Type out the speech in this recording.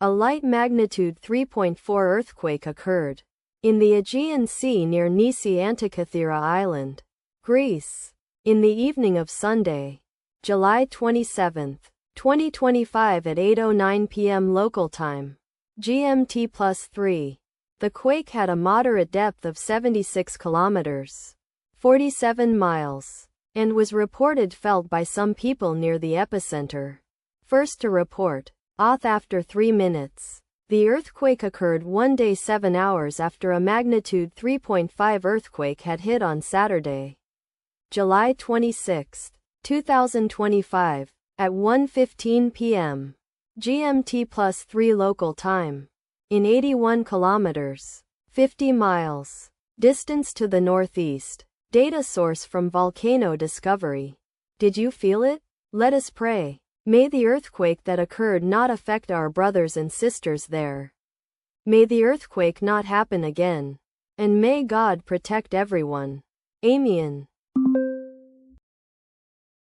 A light magnitude 3.4 earthquake occurred in the Aegean Sea near Nisi Antikythera Island, Greece, in the evening of Sunday, July 27, 2025 at 8:09 p.m. local time, GMT+3. The quake had a moderate depth of 76 kilometers, 47 miles, and was reported felt by some people near the epicenter. First to report, Auth after 3 minutes. The earthquake occurred 1 day 7 hours after a magnitude 3.5 earthquake had hit on Saturday, July 26, 2025, at 1:15 p.m. GMT+3 local time, in 81 kilometers, 50 miles, distance to the northeast. Data source from Volcano Discovery. Did you feel it? Let us pray. May the earthquake that occurred not affect our brothers and sisters there. May the earthquake not happen again. And may God protect everyone. Amen.